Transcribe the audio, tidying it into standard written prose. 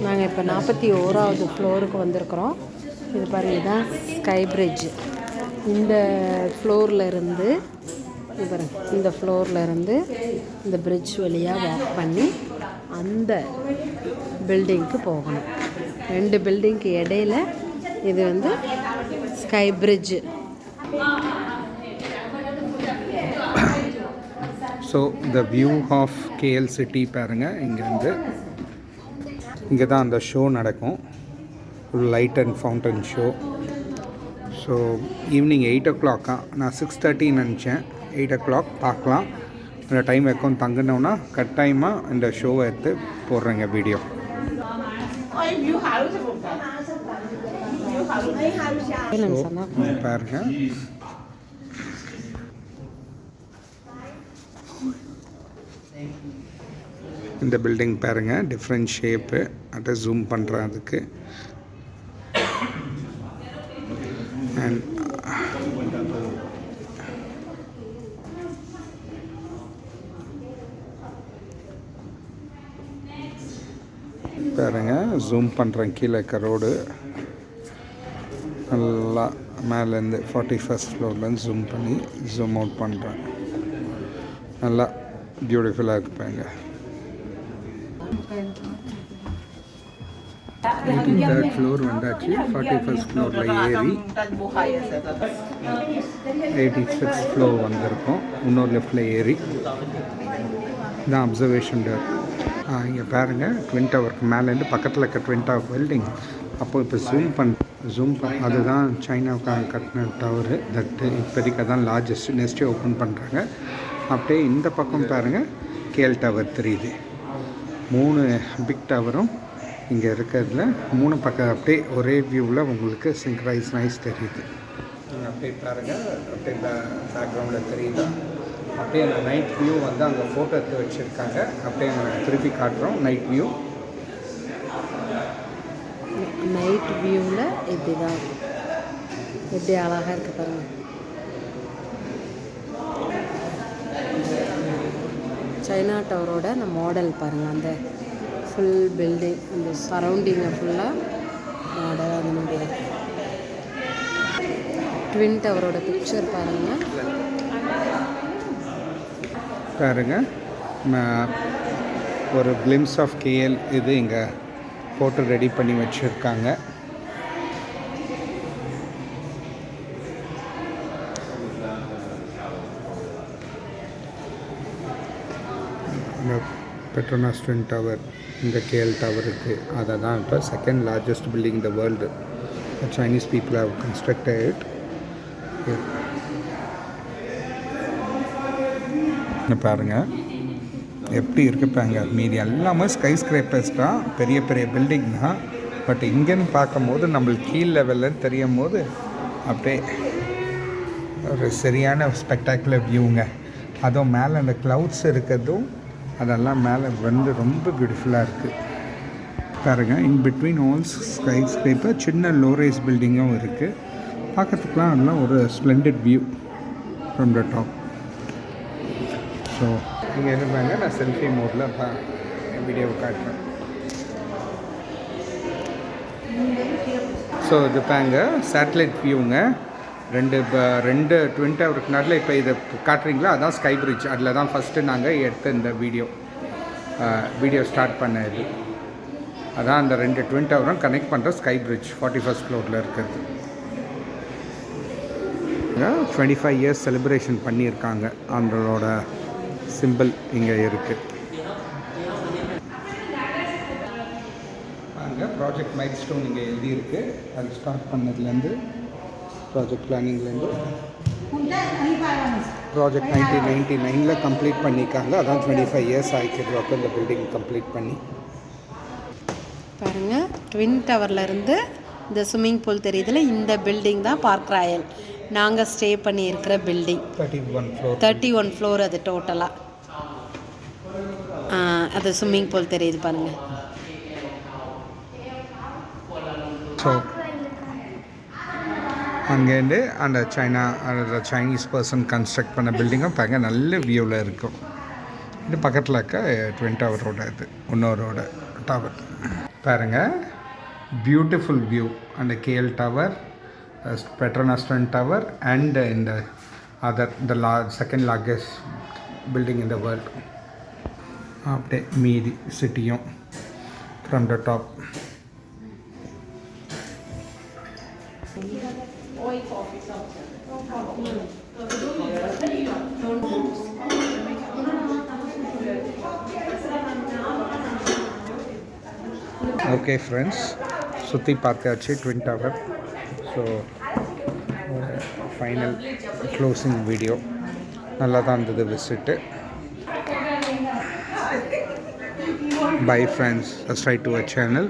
நாங்கள் இப்போ 41வது ஃப்ளோருக்கு வந்திருக்கிறோம். இது பாருங்கள், இதுதான் ஸ்கை பிரிட்ஜ். இந்த ஃப்ளோரில் இருந்து இந்த ஃப்ளோரில் இருந்து இந்த பிரிட்ஜ் வழியாக வாக் பண்ணி அந்த பில்டிங்க்கு போகணும். 2 பில்டிங்க்கு இடையில இது வந்து sky bridge. So the view of KL city பாருங்கள். இங்கே தான் அந்த ஷோ நடக்கும், ஒரு light and fountain show. So evening 8 o'clock. நான் 6:30 நினச்சேன். 8 o'clock பார்க்கலாம். இந்த டைம் வைக்கும் தங்கினோன்னா கட்டாயமாக இந்த ஷோவை எடுத்து போடுறேங்க வீடியோ. பாருங்க, இந்த பில்டிங் பாருங்கள், டிஃப்ரெண்ட் ஷேப்பு. அதை ஜூம் பண்ணுறேன் அதுக்கு. அண்ட் பாருங்கள், ஜூம் பண்ணுறேன். கீழே இருக்க ரோடு நல்லா மேலேருந்து 41st ஃப்ளோர்லேருந்து ஜூம் பண்ணி ஜூம் அவுட் பண்ணுறேன். நல்லா பியூட்டிஃபுல்லாக இருக்குப்பாங்க. 83rd ஃப்ளோர் வந்தாச்சு. 41st ஃப்ளோரில் ஏறி 86th ஃப்ளோர் வந்திருக்கோம். இன்னொரு லெஃப்டில் ஏறி இதான் அப்சர்வேஷன் டேர். இங்கே பாருங்கள், ட்வின் டவருக்கு மேலேருந்து பக்கத்தில் இருக்க ட்வின் டவர் பில்டிங். அப்போ இப்போ ஜூம் அதுதான் சைனாவுக்காக கட்டின டவரு. தட்டு இப்போதைக்கு தான் லார்ஜஸ்ட். நெக்ஸ்ட்டே ஓப்பன் பண்ணுறாங்க. அப்படியே இந்த பக்கம் பாருங்கள், கேஎல் டவர் தெரியுது. 3 பிக் டவரும் இங்கே இருக்கிறதுல 3 பக்கம் அப்படியே ஒரே வியூவில் உங்களுக்கு சிங்க்ரைஸ் நைஸ் தெரியுது. அப்படியே பாருங்கள், அப்படியே பேக்ரவுண்டில் தெரியுதா? அப்படியே அந்த நைட் வியூ வந்து அங்கே ஃபோட்டோ எடுத்து வச்சுருக்காங்க. அப்படியே திருப்பி காட்டுறோம். நைட் வியூ வியூவில் எப்படி தான் எப்படி அழகாக இருக்குது பாருங்கள். சைனா டவரோட அந்த மாடல் பாருங்கள். அந்த ஃபுல் பில்டிங், அந்த சரௌண்டிங்கை ஃபுல்லாக மாடல் அந்த மாதிரி. ட்வின் டவரோட பிக்சர் பாருங்கள். ஒரு கிளிம்ஸ் ஆஃப் கேஎல் இது இங்கே போட்டு ரெடி பண்ணி வச்சுருக்காங்க. பெட்ரோனாஸ் ட்வின் டவர், இந்த கேஎல் டவருக்கு அதை தான் இப்போ செகண்ட் லார்ஜஸ்ட் பில்டிங் இந்த world. Chinese people how constructed it. பாருங்கள் எப்படி இருக்குப்பாங்க. மீதி எல்லாமே ஸ்கை ஸ்கிரேப்பர்ஸ் தான், பெரிய பெரிய பில்டிங் தான். பட் இங்கேன்னு பார்க்கும்போது நம்மளுக்கு கீழ் லெவலில் தெரியும் போது அப்படியே ஒரு சரியான ஸ்பெக்டாக்குலர் வியூங்க. அதுவும் மேலே அந்த க்ளவுட்ஸ் இருக்கிறதும் அதெல்லாம் மேலே வந்து ரொம்ப பியூட்டிஃபுல்லாக இருக்குது பாருங்கள். In between all sky scraper சின்ன லோ ரைஸ் பில்டிங்கும் இருக்குது. பார்க்கறதுக்குலாம் அதெல்லாம் ஒரு splendid view from the top. So இங்கே இருப்பாங்க. நான் செல்ஃபி மோடில் வீடியோவை காட்டுறேன். ஸோ இது பாங்க சேட்டலைட் வியூங்க. ரெண்டு ட்வின் டவருக்கு நடுவில் இப்போ இதை காட்டுறீங்களா, அதான் ஸ்கை பிரிட்ஜ். அதில் தான் ஃபஸ்ட்டு நாங்கள் எடுத்த இந்த வீடியோ ஸ்டார்ட் பண்ண இது. அதான் அந்த 2 ட்வின் டவரும் கனெக்ட் பண்ணுற ஸ்கை பிரிட்ஜ் 41st ஃப்ளோரில் இருக்கிறது. 25 years செலிப்ரேஷன் பண்ணியிருக்காங்க. அவங்களோட சிம்பிள் இங்கே இருக்குது. அங்கே ப்ராஜெக்ட் மைல் ஸ்டோன் இங்கே எழுதியிருக்கு. அது ஸ்டார்ட் பண்ணதுலேருந்து ப்ராஜெக்ட் பிளானிங்லேருந்து ப்ராஜெக்ட் 1999 கம்ப்ளீட் பண்ணியிருக்காங்க. அதான் 25 years ஆகிக்கிது அப்போ இந்த பில்டிங் கம்ப்ளீட் பண்ணி. பாருங்கள், ட்வின் டவர்லேருந்து இந்த ஸ்விம்மிங் பூல் தெரியுதுல, இந்த பில்டிங் தான் பார்க் ராயல். நாங்கள் ஸ்டே பண்ணியிருக்கிற பில்டிங் 31 ஃப்ளோர். அது டோட்டலாக அது ஸ்விம்மிங் பூல் தெரியுது பாருங்கள். ஸோ அங்கேருந்து அந்த சைனீஸ் பர்சன் கன்ஸ்ட்ரக்ட் பண்ண பில்டிங்கும் பாருங்க நல்ல வியூவில் இருக்கும். இது பக்கத்தில் இருக்க ட்வின் டவரோட இது இன்னொரோட டவர் பாருங்கள், பியூட்டிஃபுல் வியூ அந்த KL tower, Petronas twin tower and இந்த second largest building in the world. அப்படியே மீதி சிட்டியும் from the top. Okay friends, சுற்றி பார்த்தாச்சு twin tower. So final closing video நல்லா தான் இருந்தது visit. Bye friends, subscribe to our channel.